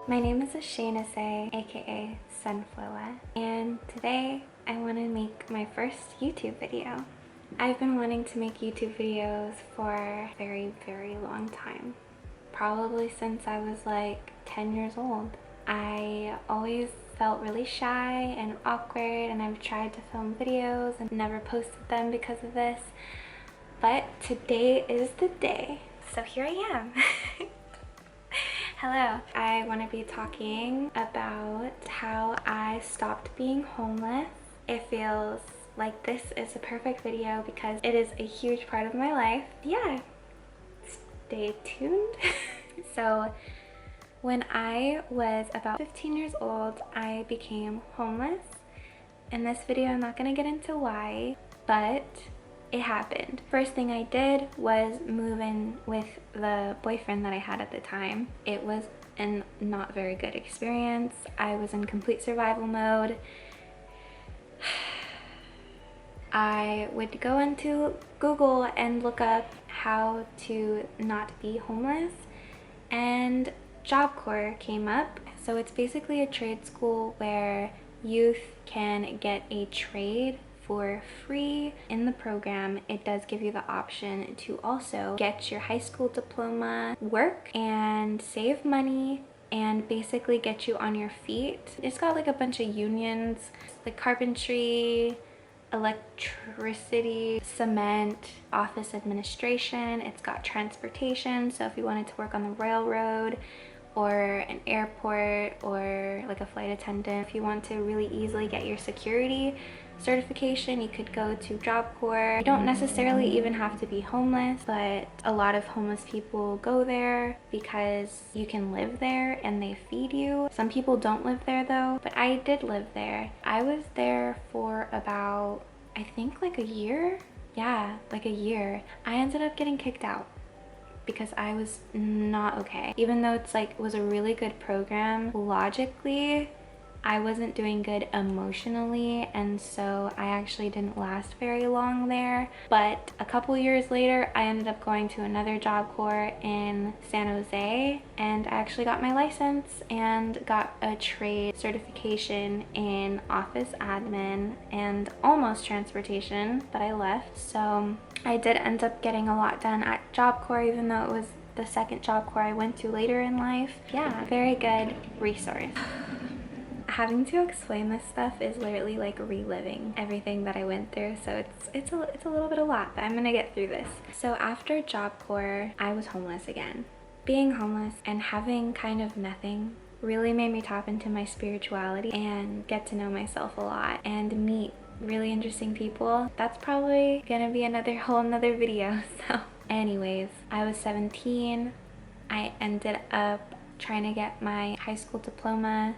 My name is Shayna Say, aka Sunflower, and today I want to make my first YouTube video. I've been wanting to make YouTube videos for a very long time. Probably since I was like 10 years old. I always felt really shy and awkward, and I've tried to film videos and never posted them because of this. But today is the day, so here I am. Hello. I want to be talking about how I stopped being homeless. It feels like this is a perfect video because it is a huge part of my life. Yeah, stay tuned. So when I was about 15 years old, I became homeless. In this video, I'm not going to get into why, but it happened. First thing I did was move in with the boyfriend that I had at the time. It was a not very good experience. I was in complete survival mode. I would go into Google and look up how to not be homeless, and Job Corps came up. So it's basically a trade school where youth can get a trade for free. In the program, it does give you the option to also get your high school diploma, work and save money, and basically get you on your feet. It's got like a bunch of unions, like carpentry, electricity, cement, office administration. It's got transportation, so if you wanted to work on the railroad or an airport or like a flight attendant, if you want to really easily get your security certification, you could go to Job Corps. You don't necessarily even have to be homeless, but a lot of homeless people go there because you can live there and they feed you. Some people don't live there though, but I did live there. I was there for about, I think like a year. Yeah, like a year. I ended up getting kicked out because I was not okay. Even though it's like, it was a really good program, logically, I wasn't doing good emotionally, and so I actually didn't last very long there. But a couple years later, I ended up going to another Job Corps in San Jose, and I actually got my license and got a trade certification in office admin and almost transportation, but I left. So I did end up getting a lot done at Job Corps, even though it was the second Job Corps I went to later in life. Yeah, very good resource. Having to explain this stuff is literally like reliving everything that I went through, so it's a little bit a lot, but I'm gonna get through this. So after Job Corps, I was homeless again. Being homeless and having kind of nothing really made me tap into my spirituality and get to know myself a lot and meet really interesting people. That's probably gonna be another whole nother video. So anyways, I was 17. I ended up trying to get my high school diploma.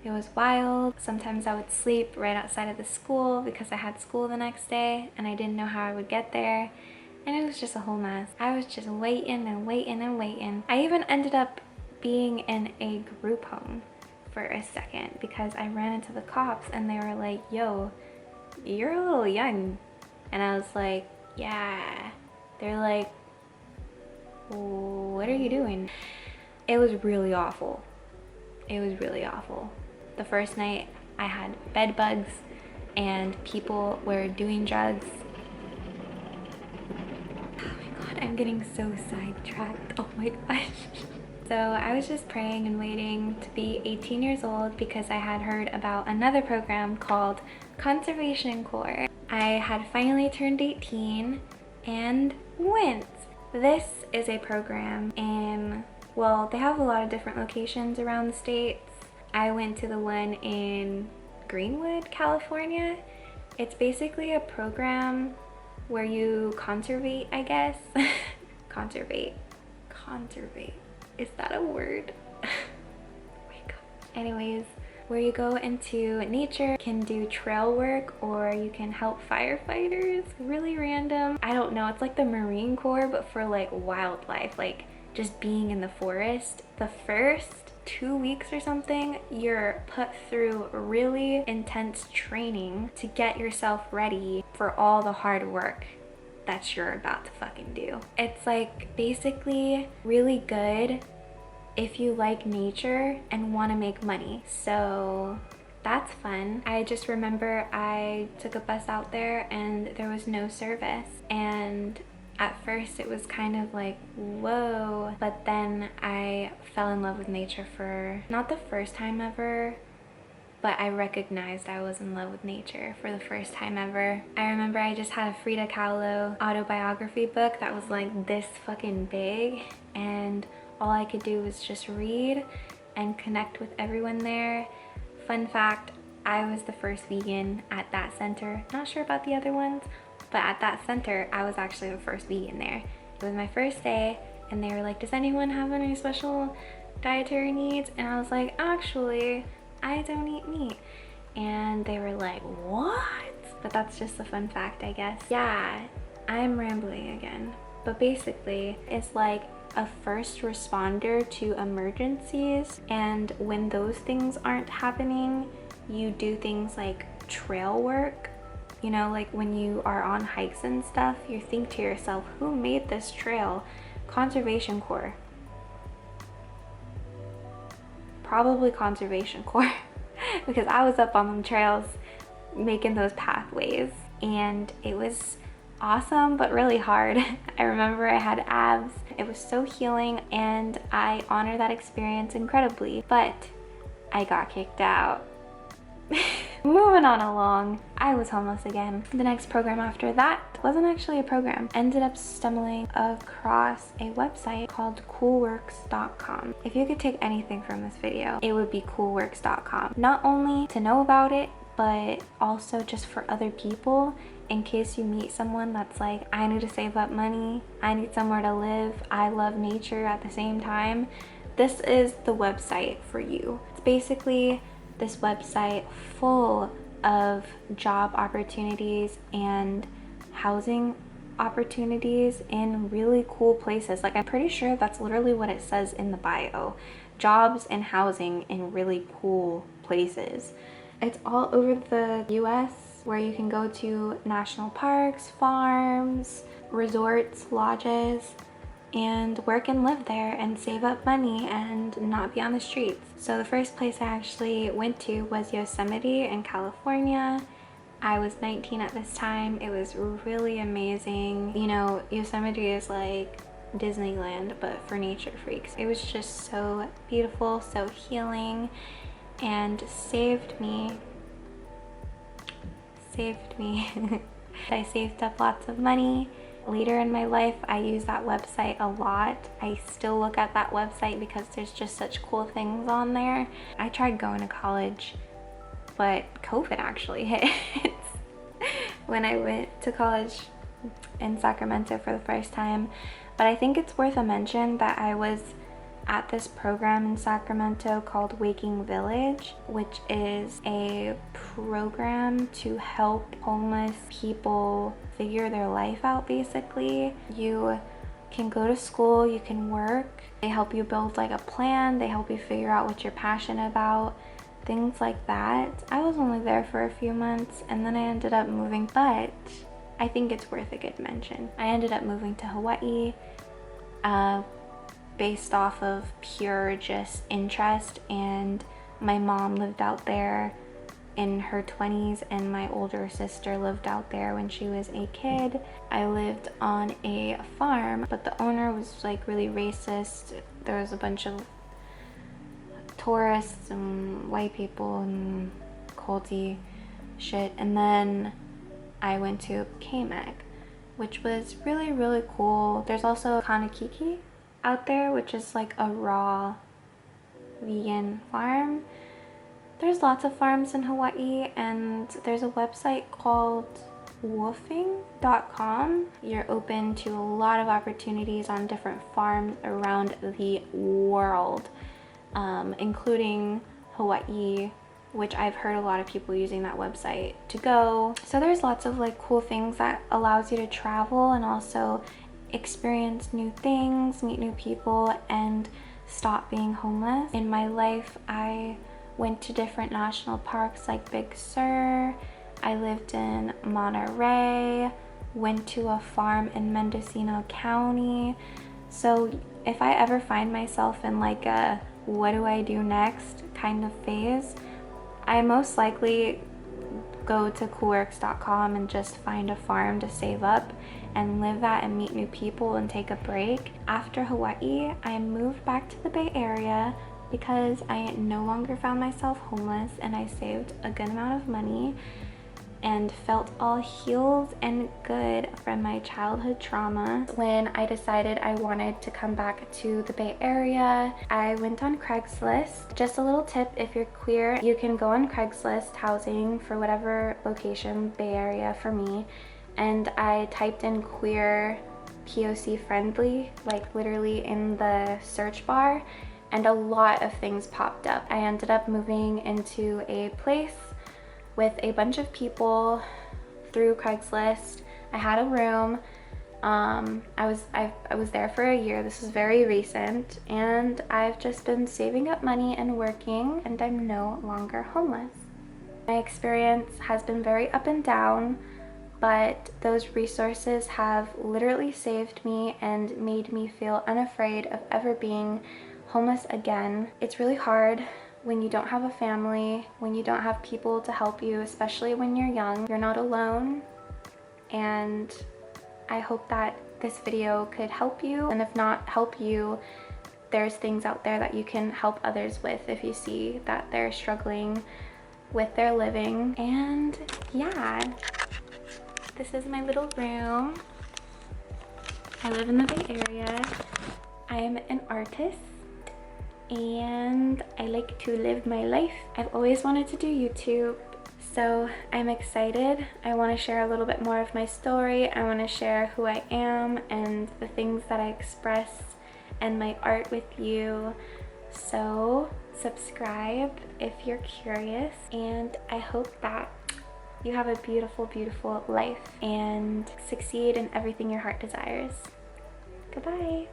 It was wild. Sometimes I would sleep right outside of the school because I had school the next day and I didn't know how I would get there, and it was just a whole mess. I was just waiting and waiting and waiting. I even ended up being in a group home for a second because I ran into the cops and they were like, yo, you're a little young. And I was like, yeah. They're like, what are you doing? It was really awful. It was really awful. The first night I had bed bugs and people were doing drugs. Oh my god, I'm getting so sidetracked. Oh my gosh. So I was just praying and waiting to be 18 years old because I had heard about another program called Conservation Corps. I had finally turned 18 and went. This is a program in, well, they have a lot of different locations around the states. I went to the one in Greenwood, California. It's basically a program where you conservate, I guess. Conservate. Is that a word? Oh my god. Anyways, where you go into nature, can do trail work, or you can help firefighters. Really random. I don't know, it's like the Marine Corps, but for like wildlife, like just being in the forest. The first 2 weeks or something, you're put through really intense training to get yourself ready for all the hard work that you're about to fucking do. It's like basically really good if you like nature and want to make money. So that's fun. I just remember I took a bus out there and there was no service, and at first it was kind of like, whoa, but then I fell in love with nature for not the first time ever, but I recognized I was in love with nature for the first time ever. I remember I just had a Frida Kahlo autobiography book that was like this fucking big, and all I could do was just read and connect with everyone there. Fun fact, I was the first vegan at that center. Not sure about the other ones, but at that center, I was actually the first vegan there. It was my first day, and they were like, does anyone have any special dietary needs? And I was like, actually, I don't eat meat. And they were like, what? But that's just a fun fact, I guess. Yeah, I'm rambling again. But basically, it's like a first responder to emergencies, and when those things aren't happening, you do things like trail work. You know, like when you are on hikes and stuff, you think to yourself, who made this trail? Conservation Corps. Probably Conservation Corps. Because I was up on them trails making those pathways, and it was awesome but really hard. I remember I had abs. It was so healing, and I honor that experience incredibly, but I got kicked out. Moving on along, I was homeless again. The next program after that wasn't actually a program. Ended up stumbling across a website called coolworks.com. If you could take anything from this video, it would be coolworks.com. Not only to know about it, but also just for other people, in case you meet someone that's like, I need to save up money, I need somewhere to live, I love nature at the same time. This is the website for you. It's basically this website full of job opportunities and housing opportunities in really cool places. Like, I'm pretty sure that's literally what it says in the bio. Jobs and housing in really cool places. It's all over the US, where you can go to national parks, farms, resorts, lodges, and work and live there and save up money and not be on the streets. So the first place I actually went to was Yosemite in California. I was 19 at this time. It was really amazing. You know, Yosemite is like Disneyland, but for nature freaks. It was just so beautiful, so healing, and saved me. I saved up lots of money. Later in my life, I use that website a lot. I still look at that website because there's just such cool things on there. I tried going to college, but COVID actually hit when I went to college in Sacramento for the first time. But I think it's worth a mention that I was at this program in Sacramento called Waking Village, which is a program to help homeless people figure their life out, basically. You can go to school, you can work, they help you build like a plan, they help you figure out what you're passionate about, things like that. I was only there for a few months, and then I ended up moving, but I think it's worth a good mention. I ended up moving to Hawaii, based off of pure just interest, and my mom lived out there in her 20s and my older sister lived out there when she was a kid. I lived on a farm, but the owner was like really racist. There was a bunch of tourists and white people and culty shit. And then I went to Kamek, which was really, really cool. There's also Kanakiki out there, which is like a raw vegan farm. There's lots of farms in Hawaii, and there's a website called woofing.com. You're open to a lot of opportunities on different farms around the world, including Hawaii, which I've heard a lot of people using that website to go. So there's lots of like cool things that allows you to travel and also experience new things, meet new people, and stop being homeless. In my life, I went to different national parks like Big Sur. I lived in Monterey, went to a farm in Mendocino County. So if I ever find myself in like a what do I do next kind of phase, I most likely go to coolworks.com and just find a farm to save up and live at and meet new people and take a break. After Hawaii, I moved back to the Bay Area because I no longer found myself homeless, and I saved a good amount of money and felt all healed and good from my childhood trauma. When I decided I wanted to come back to the Bay Area, I went on Craigslist. Just a little tip, if you're queer, you can go on Craigslist housing for whatever location, Bay Area for me, and I typed in queer POC friendly, like literally in the search bar, and a lot of things popped up. I ended up moving into a place with a bunch of people through Craigslist. I had a room. I was there for a year. This is very recent, and I've just been saving up money and working, and I'm no longer homeless. My experience has been very up and down, but those resources have literally saved me and made me feel unafraid of ever being homeless again. It's really hard when you don't have a family, when you don't have people to help you, especially when you're young. You're not alone, and I hope that this video could help you, and if not help you, there's things out there that you can help others with if you see that they're struggling with their living. And yeah, this is my little room. I live in the Bay Area. I'm an artist, and I like to live my life. I've always wanted to do YouTube, so I'm excited. I want to share a little bit more of my story. I want to share who I am and the things that I express and my art with you. So subscribe if you're curious, and I hope that you have a beautiful, beautiful life and succeed in everything your heart desires. Goodbye.